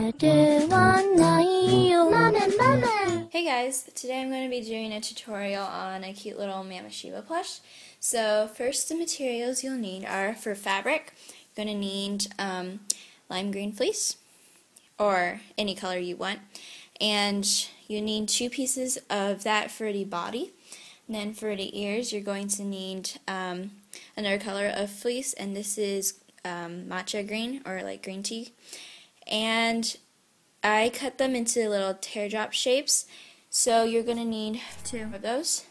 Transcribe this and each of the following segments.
Hey guys, today I'm going to be doing a tutorial on a cute little Mameshiba plush. So first, the materials you'll need are for fabric. You're going to need lime green fleece, or any color you want, and you need 2 pieces of that for the body. And then for the ears, you're going to need another color of fleece, and this is matcha green, or like green tea. And I cut them into little teardrop shapes, so you're going to need 2 of those.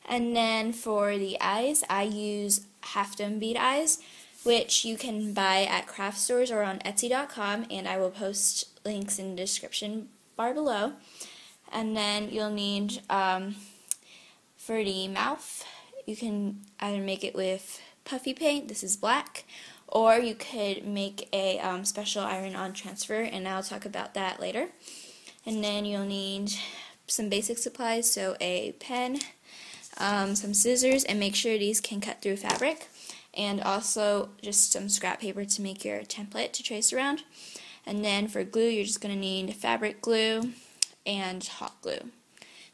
And then for the eyes, I use half-dome bead eyes, which you can buy at craft stores or on Etsy.com, and I will post links in the description bar below. And then you'll need, for the mouth, you can either make it with puffy paint, this is black, or you could make a special iron-on transfer, and I'll talk about that later. And then you'll need some basic supplies, so a pen, some scissors, and make sure these can cut through fabric, and also just some scrap paper to make your template to trace around. And then for glue, you're just going to need fabric glue and hot glue.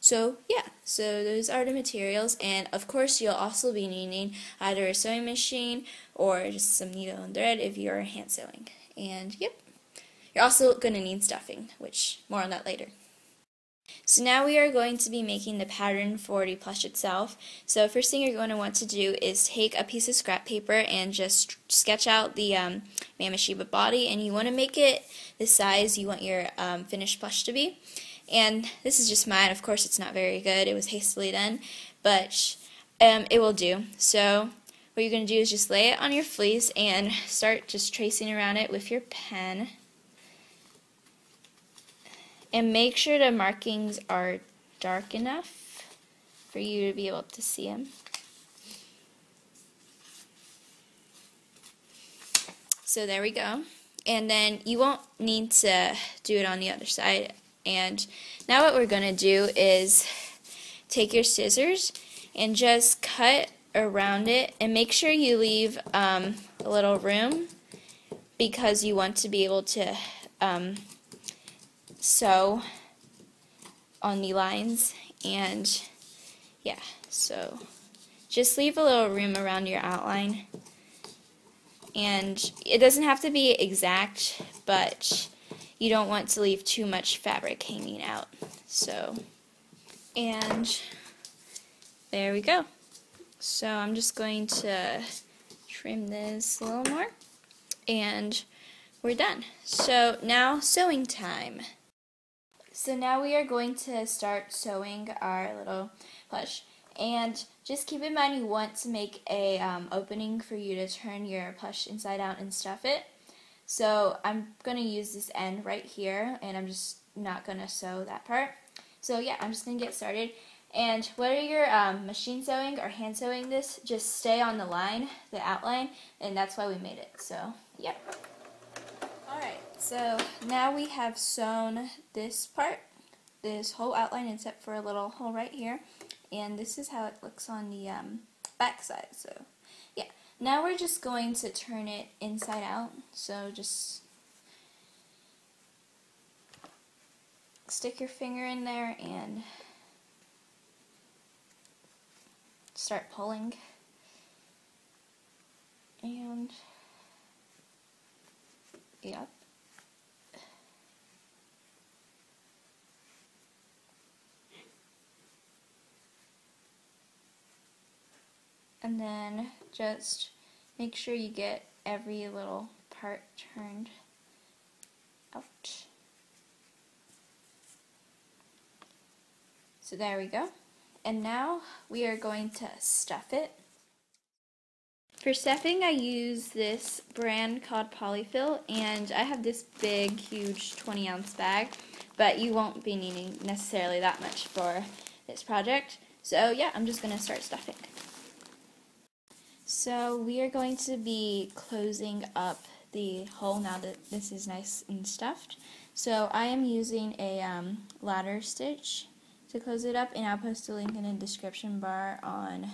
So yeah, so those are the materials, and of course you'll also be needing either a sewing machine or just some needle and thread if you're hand sewing. And yep, you're also going to need stuffing, which more on that later. So now we are going to be making the pattern for the plush itself. So first thing you're going to want to do is take a piece of scrap paper and just sketch out the Mameshiba body, and you want to make it the size you want your finished plush to be. And this is just mine. Of course, it's not very good. It was hastily done, but it will do. So what you're going to do is just lay it on your fleece and start just tracing around it with your pen. And make sure the markings are dark enough for you to be able to see them. So there we go. And then you won't need to do it on the other side. And now what we're going to do is take your scissors and just cut around it, and make sure you leave a little room, because you want to be able to sew on the lines. And yeah, so just leave a little room around your outline, and it doesn't have to be exact, but you don't want to leave too much fabric hanging out. So, and there we go. So I'm just going to trim this a little more, and we're done. So now sewing time. So now we are going to start sewing our little plush, and just keep in mind you want to make a opening for you to turn your plush inside out and stuff it. So I'm going to use this end right here, and I'm just not going to sew that part. So yeah, I'm just going to get started. And whether you're machine sewing or hand sewing this, just stay on the line, the outline, and that's why we made it. So yep. Alright, so now we have sewn this part, this whole outline except for a little hole right here, and this is how it looks on the back side. So yeah. Now we're just going to turn it inside out, so just stick your finger in there and start pulling. And yep. And then just make sure you get every little part turned out. So there we go. And now we are going to stuff it. For stuffing, I use this brand called Polyfill, and I have this big, huge 20-ounce bag, but you won't be needing necessarily that much for this project. So yeah, I'm just going to start stuffing. So we are going to be closing up the hole now that this is nice and stuffed. So I am using a ladder stitch to close it up, and I'll post a link in the description bar on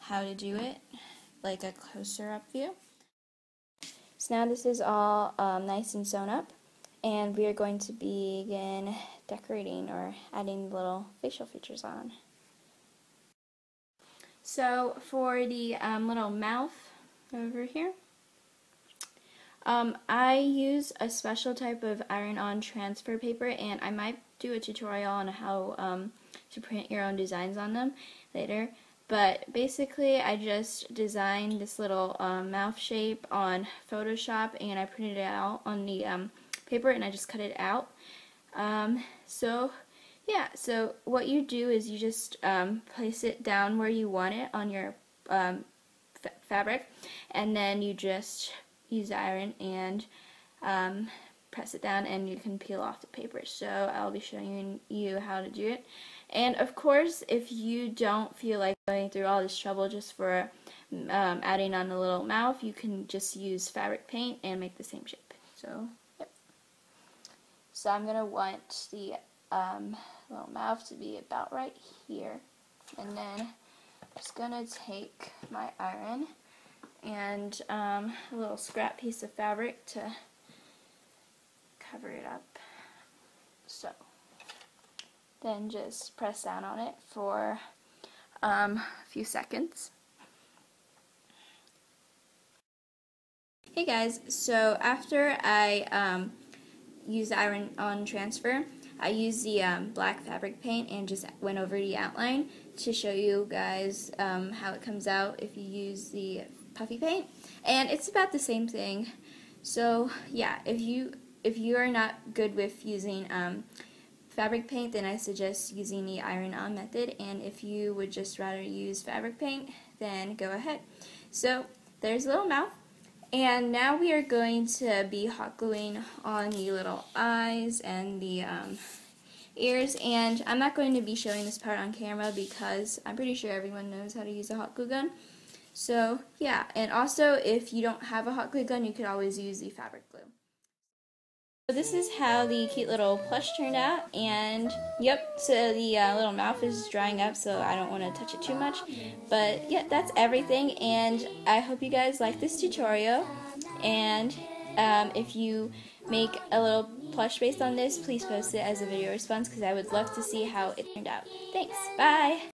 how to do it, like a closer up view. So now this is all nice and sewn up, and we are going to begin decorating or adding little facial features on. So for the little mouth over here, I use a special type of iron-on transfer paper, and I might do a tutorial on how to print your own designs on them later. But basically, I just designed this little mouth shape on Photoshop, and I printed it out on the paper, and I just cut it out. So what you do is you just place it down where you want it on your fabric, and then you just use the iron and press it down, and you can peel off the paper. So I'll be showing you how to do it. And of course, if you don't feel like going through all this trouble just for adding on a little mouth, you can just use fabric paint and make the same shape. So, yep. So I'm going to want the little mouth to be about right here. And then I'm just going to take my iron and a little scrap piece of fabric to cover it up. So then just press down on it for a few seconds. Hey guys, so after I use the iron-on transfer, I used the black fabric paint and just went over the outline to show you guys how it comes out if you use the puffy paint, and it's about the same thing. So yeah, if you are not good with using fabric paint, then I suggest using the iron-on method, and if you would just rather use fabric paint, then go ahead. So there's a little mouth, and now we are going to be hot gluing on the little eyes and the ears, and I'm not going to be showing this part on camera because I'm pretty sure everyone knows how to use a hot glue gun. So yeah, and also if you don't have a hot glue gun, you could always use the fabric glue. So this is how the cute little plush turned out, and yep, so the little mouth is drying up, so I don't want to touch it too much. But yeah, that's everything, and I hope you guys like this tutorial, and if you make a little plush based on this, please post it as a video response because I would love to see how it turned out. Thanks, bye!